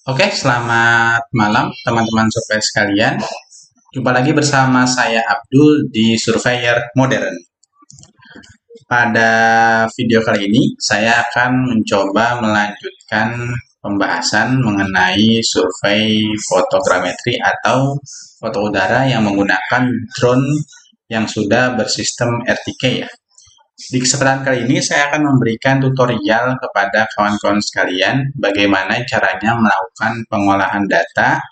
Oke, selamat malam teman-teman surveyor sekalian. Jumpa lagi bersama saya Abdul di Surveyor Modern. Pada video kali ini, saya akan mencoba melanjutkan pembahasan mengenai survei fotogrametri atau foto udara yang menggunakan drone yang sudah bersistem RTK ya. Di kesempatan kali ini saya akan memberikan tutorial kepada kawan-kawan sekalian bagaimana caranya melakukan pengolahan data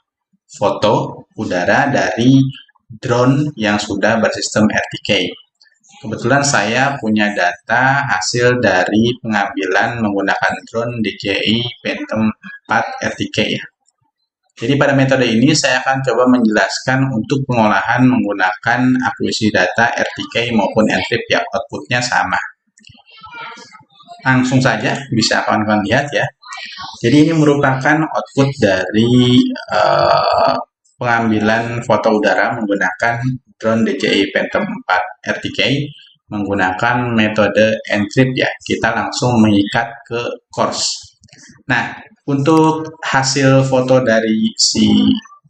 foto udara dari drone yang sudah bersistem RTK. Kebetulan saya punya data hasil dari pengambilan menggunakan drone DJI Phantom 4 RTK ya. Jadi pada metode ini saya akan coba menjelaskan untuk pengolahan menggunakan akuisisi data RTK maupun Encrypt ya, outputnya sama. Langsung saja bisa kawan-kawan lihat ya. Jadi ini merupakan output dari pengambilan foto udara menggunakan drone DJI Phantom 4 RTK menggunakan metode Encrypt ya. Kita langsung mengikat ke course. Nah, untuk hasil foto dari si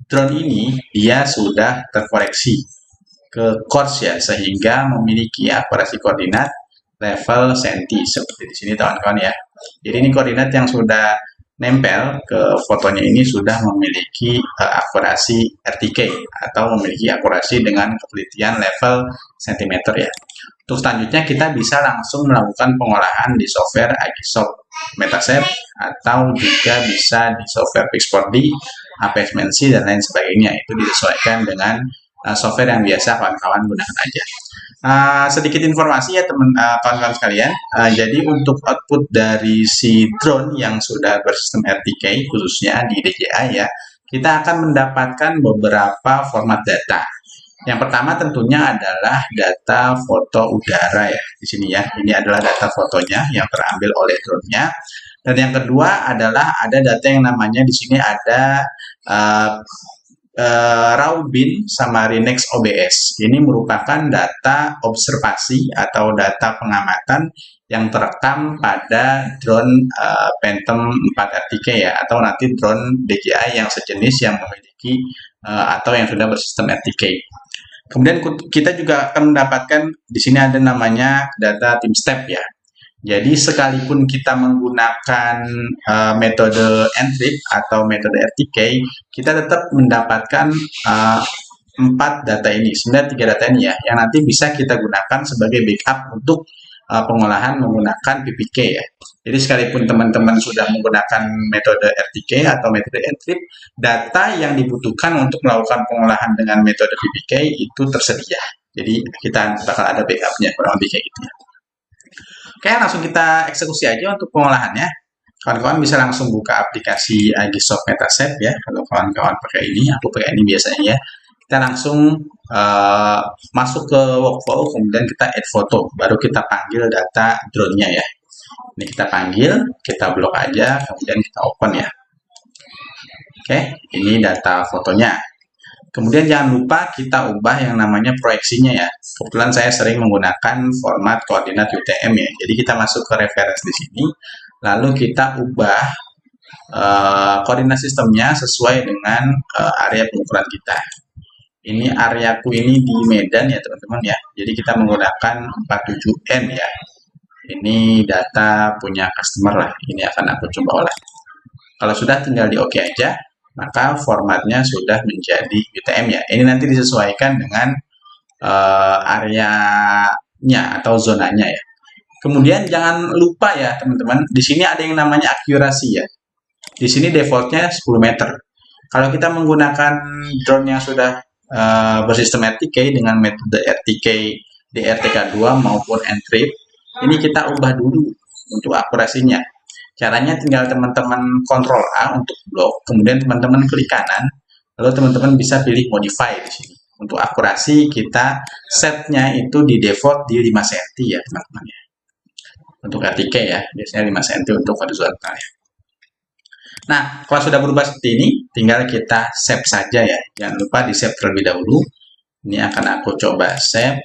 drone ini, dia sudah terkoreksi ke course ya, sehingga memiliki akurasi koordinat level senti seperti di sini teman-teman ya. Jadi ini koordinat yang sudah nempel ke fotonya ini sudah memiliki akurasi RTK atau memiliki akurasi dengan ketelitian level cm ya. Untuk selanjutnya kita bisa langsung melakukan pengolahan di software Agisoft Metaset atau juga bisa di software Pixport D, APS-Mensi dan lain sebagainya. Itu disesuaikan dengan software yang biasa kawan-kawan gunakan aja. Sedikit informasi ya kawan-kawan sekalian. Jadi untuk output dari si drone yang sudah bersistem RTK khususnya di DJI ya, kita akan mendapatkan beberapa format data. Yang pertama tentunya adalah data foto udara ya di sini ya. Ini adalah data fotonya yang terambil oleh drone-nya. Dan yang kedua adalah ada data yang namanya di sini ada raw bin sama Rinex OBS. Ini merupakan data observasi atau data pengamatan yang terekam pada drone Phantom 4 RTK ya, atau nanti drone DJI yang sejenis yang memiliki atau yang sudah bersistem RTK. Kemudian kita juga akan mendapatkan di sini ada namanya data tim step ya. Jadi sekalipun kita menggunakan metode Encrypt atau metode RTK, kita tetap mendapatkan 4 data ini, sebenarnya 3 data ini ya, yang nanti bisa kita gunakan sebagai backup untuk pengolahan menggunakan PPK ya. Jadi sekalipun teman-teman sudah menggunakan metode RTK atau metode Encrypt, data yang dibutuhkan untuk melakukan pengolahan dengan metode PPK itu tersedia. Jadi kita bakal ada backupnya kurang lebih kayak gitu ya. Oke, langsung kita eksekusi aja untuk pengolahannya. Kawan-kawan bisa langsung buka aplikasi Agisoft Metaset ya. Kalau kawan-kawan pakai ini, aku pakai ini biasanya ya. Kita langsung masuk ke workflow, kemudian kita add foto. Baru kita panggil data drone-nya ya. Ini kita panggil, kita blok aja, kemudian kita open ya. Oke, ini data fotonya. Kemudian jangan lupa kita ubah yang namanya proyeksinya ya. Kebetulan saya sering menggunakan format koordinat UTM ya. Jadi kita masuk ke reference di sini, lalu kita ubah koordinat sistemnya sesuai dengan area pengukuran kita. Ini areaku ini di Medan ya teman-teman ya. Jadi kita menggunakan 47N ya. Ini data punya customer lah. Ini akan aku coba olah. Kalau sudah tinggal di OK aja, maka formatnya sudah menjadi UTM ya. Ini nanti disesuaikan dengan areanya atau zonanya ya. Kemudian jangan lupa ya teman-teman, di sini ada yang namanya akurasi ya. Di sini defaultnya 10 meter. Kalau kita menggunakan drone yang sudah bersistem RTK dengan metode RTK DRTK2 maupun Encrypt, ini kita ubah dulu untuk akurasinya. Caranya tinggal teman-teman kontrol A untuk blok, kemudian teman-teman klik kanan, lalu teman-teman bisa pilih modify di sini. Untuk akurasi kita setnya itu di default di 5 cm ya teman-teman ya. Untuk RTK ya, biasanya 5 cm untuk horizontal ya. Nah, kalau sudah berubah seperti ini, tinggal kita save saja ya. Jangan lupa di save terlebih dahulu. Ini akan aku coba save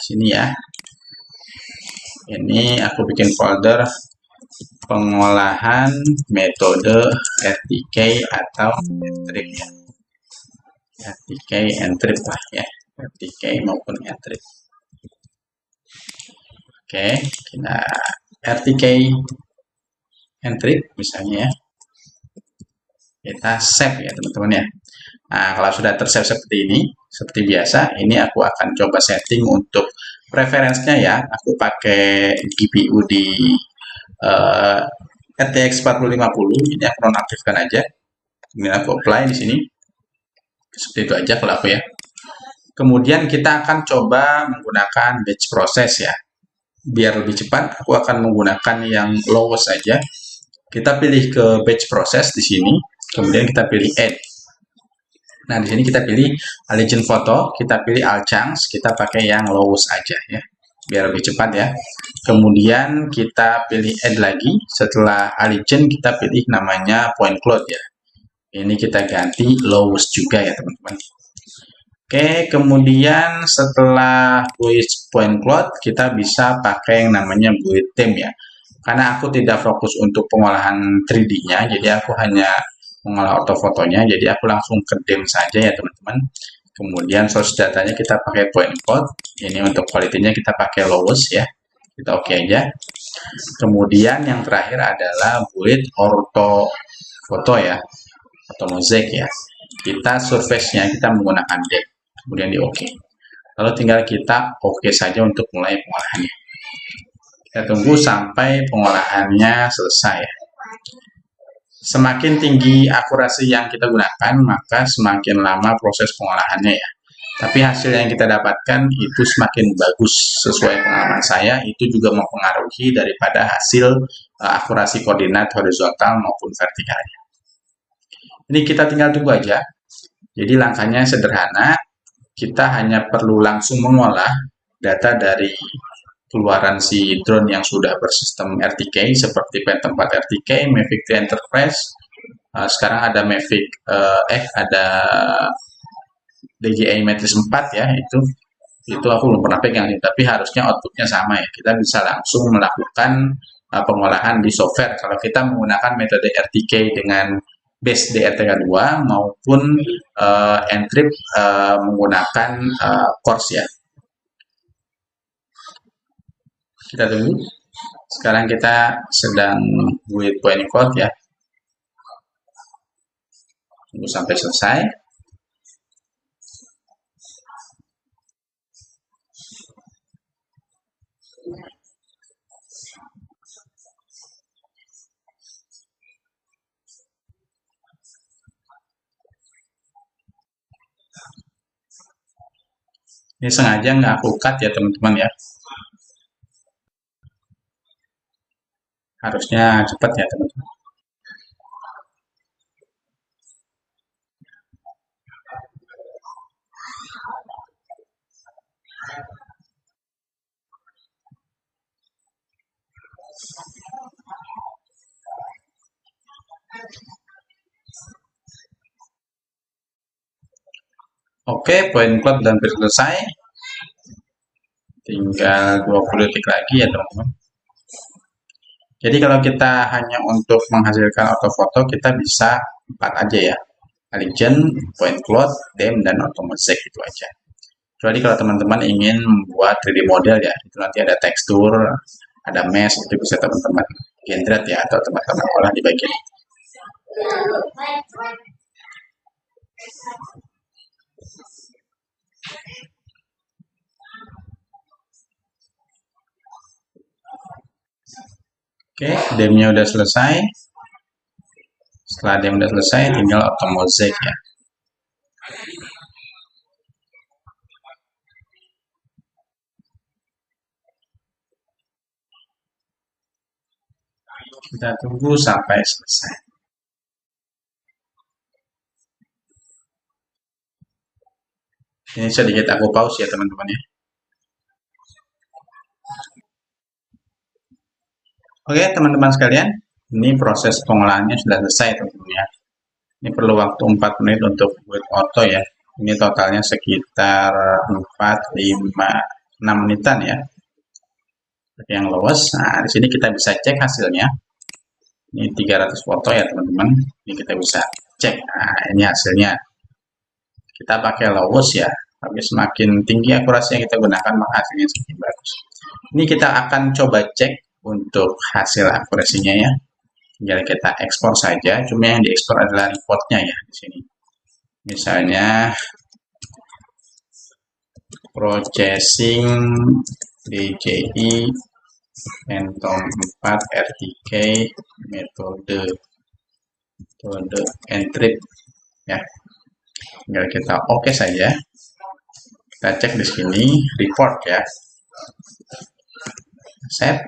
sini ya. Ini aku bikin folder pengolahan metode RTK atau entry ya. RTK entry lah ya. RTK maupun entry. Oke, kita RTK entry misalnya ya. Kita save ya teman-teman ya. Nah, kalau sudah tersave seperti ini, seperti biasa, ini aku akan coba setting untuk preferensinya ya. Aku pakai GPU di RTX 4050, ini aku nonaktifkan aja. Kemudian aku apply di sini. Seperti itu aja kalau aku ya. Kemudian kita akan coba menggunakan batch process ya. Biar lebih cepat, aku akan menggunakan yang lowest saja. Kita pilih ke batch process di sini, kemudian kita pilih add. Nah, di sini kita pilih Legend Photo, kita pilih all chunks, kita pakai yang lowest aja ya, biar lebih cepat ya. Kemudian kita pilih add lagi, setelah Legend kita pilih namanya point cloud ya. Ini kita ganti lowest juga ya teman-teman. Oke, kemudian setelah point cloud, kita bisa pakai yang namanya bullet theme ya. Karena aku tidak fokus untuk pengolahan 3D-nya, jadi aku hanya mengolah ortofotonya, jadi aku langsung ke theme saja ya teman-teman. Kemudian source datanya kita pakai point cloud, ini untuk quality-nya kita pakai lowest ya, kita oke aja. Kemudian yang terakhir adalah bullet ortofoto ya, atau mosaic ya. Kita surface-nya kita menggunakan depth, kemudian di oke. Lalu tinggal kita oke saja untuk mulai pengolahannya. Kita tunggu sampai pengolahannya selesai. Semakin tinggi akurasi yang kita gunakan, maka semakin lama proses pengolahannya ya. Tapi hasil yang kita dapatkan itu semakin bagus sesuai pengalaman saya, itu juga mempengaruhi daripada hasil akurasi koordinat horizontal maupun vertikalnya. Ini kita tinggal tunggu aja. Jadi langkahnya sederhana, kita hanya perlu langsung mengolah data dari keluaran si drone yang sudah bersistem RTK seperti Phantom 4 RTK, Mavic 3 Enterprise, sekarang ada Mavic ada DJI Matrix 4 ya, itu aku belum pernah pegang, tapi harusnya outputnya sama ya. Kita bisa langsung melakukan pengolahan di software kalau kita menggunakan metode RTK dengan base DR32 maupun Ntrip menggunakan course ya. Kita tunggu. Sekarang kita sedang build point cloud ya. Tunggu sampai selesai. Ini sengaja nggak aku cut ya teman-teman ya. Harusnya cepat ya teman-teman. Oke, point cloud dan selesai. Tinggal 20 detik lagi ya teman-teman. Jadi kalau kita hanya untuk menghasilkan ortofoto, kita bisa 4 aja ya. Legend, point cloud, theme, dan automosaic itu aja. Kecuali kalau teman-teman ingin membuat 3D model ya, itu nanti ada tekstur, ada mesh, itu bisa teman-teman generate ya, atau teman-teman olah di bagian. Oke, demnya udah selesai. Setelah dem udah selesai, tinggal automosaic ya. Kita tunggu sampai selesai. Ini sedikit aku pause ya teman-teman ya. Oke teman-teman sekalian, ini proses pengolahannya sudah selesai teman-teman ya. Ini perlu waktu 4 menit untuk build auto ya. Ini totalnya sekitar 4, 5, 6 menitan ya. Yang lowest. Nah, di sini kita bisa cek hasilnya. Ini 300 foto ya teman-teman. Ini kita bisa cek. Nah, ini hasilnya. Kita pakai Lowos ya. Tapi semakin tinggi akurasi yang kita gunakan, maka hasilnya semakin bagus. Ini kita akan coba cek untuk hasil akurasinya ya. Tinggal kita ekspor saja. Cuma yang diekspor adalah reportnya ya di sini. Misalnya processing DJI Phantom 4 RTK metode encrypt ya. Tinggal kita oke saja. Kita cek di sini report ya. Set.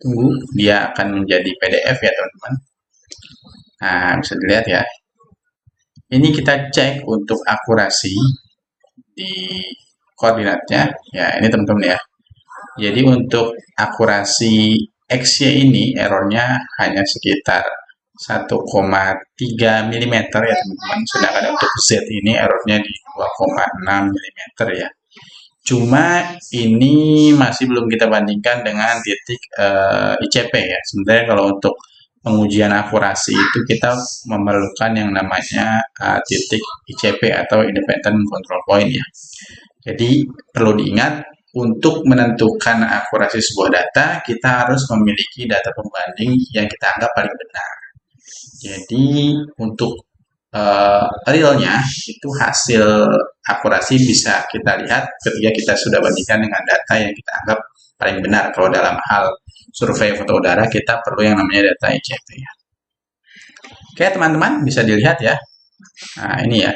Tunggu, dia akan menjadi PDF ya teman-teman. Nah, bisa dilihat ya. Ini kita cek untuk akurasi di koordinatnya. Ya, ini teman-teman ya. Jadi untuk akurasi XY ini errornya hanya sekitar 1,3 mm ya teman-teman. Sedangkan untuk Z ini errornya di 2,6 mm ya. Cuma ini masih belum kita bandingkan dengan titik ICP ya. Sebenarnya kalau untuk pengujian akurasi itu kita memerlukan yang namanya titik ICP atau Independent Control Point ya. Jadi perlu diingat, untuk menentukan akurasi sebuah data, kita harus memiliki data pembanding yang kita anggap paling benar. Jadi untuk realnya itu hasil akurasi bisa kita lihat ketika kita sudah bandingkan dengan data yang kita anggap paling benar. Kalau dalam hal survei foto udara, kita perlu yang namanya data ICP ya. Oke teman-teman, bisa dilihat ya. Nah ini ya,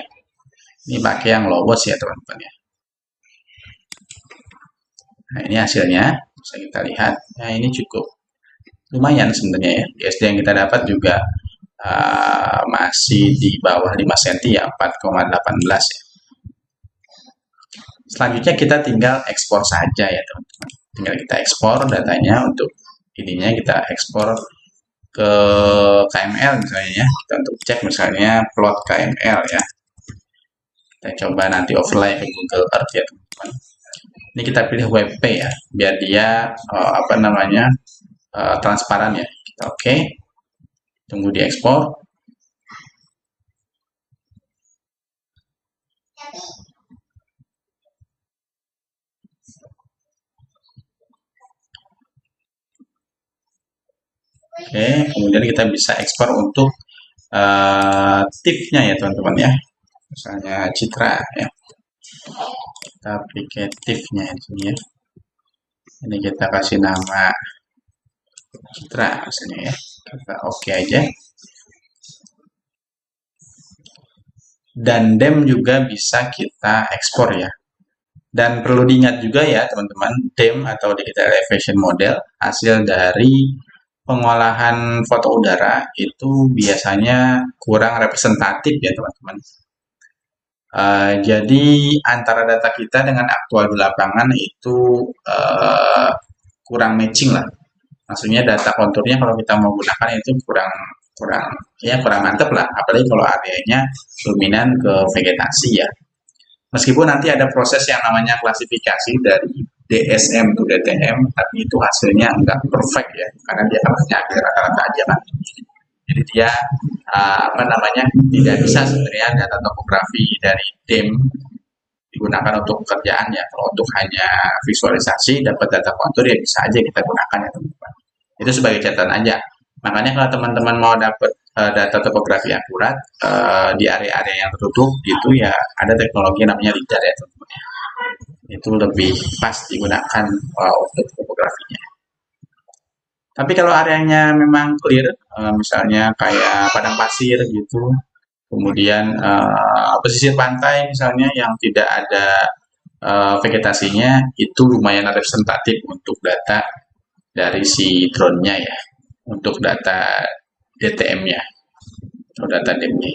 ini pakai yang Lowos ya teman-teman ya. Nah ini hasilnya, bisa kita lihat. Nah ini cukup lumayan sebenarnya ya. ISD yang kita dapat juga masih di bawah 5 cm ya, 4,18 ya. Selanjutnya kita tinggal ekspor saja ya teman-teman. Tinggal kita ekspor datanya, untuk ininya kita ekspor ke KML misalnya ya. Kita untuk cek misalnya plot KML ya. Kita coba nanti overlay ke Google Earth ya teman-teman. Ini kita pilih WebP ya, biar dia transparan ya. Kita oke. Tunggu diekspor. Oke, kemudian kita bisa ekspor untuk tipnya ya teman-teman ya. Misalnya citra ya. Kita aplikatifnya di sini ya. Ini kita kasih nama citra misalnya ya. Kita oke aja. Dan DEM juga bisa kita ekspor ya. Dan perlu diingat juga ya teman-teman, DEM atau Digital Elevation Model hasil dari pengolahan foto udara itu biasanya kurang representatif ya teman-teman. Jadi antara data kita dengan aktual di lapangan itu kurang matching lah. Maksudnya data konturnya kalau kita mau gunakan itu kurang kurang mantep lah. Apalagi kalau areanya dominan ke vegetasi ya. Meskipun nanti ada proses yang namanya klasifikasi dari DSM to DTM, tapi itu hasilnya nggak perfect ya, karena dia hanya rata-rata aja kan. Jadi dia tidak bisa sebenarnya data topografi dari DEM digunakan untuk pekerjaan ya. Kalau untuk hanya visualisasi dapat data kontur ya bisa aja kita gunakan ya teman-teman. Itu sebagai catatan aja. Makanya kalau teman-teman mau dapat data topografi akurat di area-area yang tertutup gitu ya, ada teknologi namanya LIDAR ya teman-teman. Itu lebih pas digunakan untuk topografinya. Tapi kalau areanya memang clear, misalnya kayak padang pasir gitu, kemudian pesisir pantai misalnya yang tidak ada vegetasinya, itu lumayan representatif untuk data dari si drone-nya ya, untuk data DTM-nya atau data DEM-nya.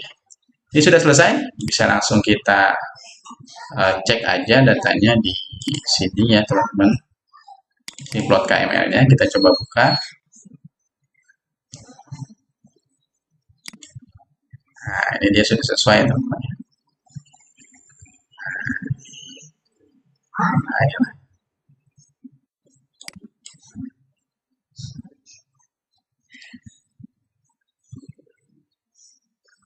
Ini sudah selesai, bisa langsung kita cek aja datanya di sini ya teman-teman. Ini plot KML-nya, kita coba buka. Nah, ini dia sudah sesuai teman-teman. Nah, ya.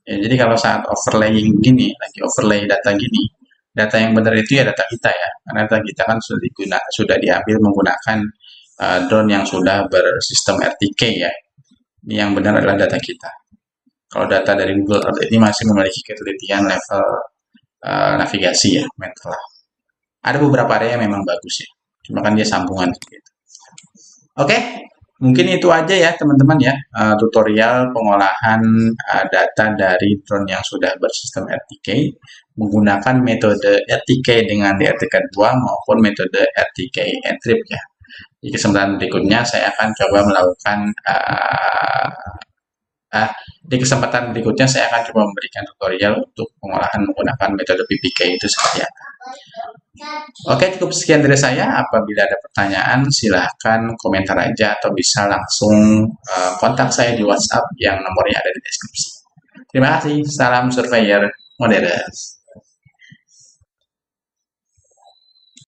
Ya, jadi kalau saat overlaying gini, lagi overlay data gini, data yang benar itu ya data kita ya, karena data kita kan sudah diambil menggunakan drone yang sudah bersistem RTK ya. Ini yang benar adalah data kita. Kalau data dari Google Earth ini masih memiliki ketelitian level navigasi ya, meter lah. Ada beberapa area yang memang bagus ya, cuma kan dia sambungan gitu. Oke, mungkin itu aja ya teman-teman ya, tutorial pengolahan data dari drone yang sudah bersistem RTK menggunakan metode RTK dengan DRTK2 maupun metode RTK Encrypt ya. Di kesempatan berikutnya saya akan coba melakukan di kesempatan berikutnya saya akan coba memberikan tutorial untuk pengolahan menggunakan metode PPK itu seperti apa. Oke, cukup sekian dari saya. Apabila ada pertanyaan, silahkan komentar aja atau bisa langsung kontak saya di WhatsApp yang nomornya ada di deskripsi. Terima kasih. Salam surveyor modern.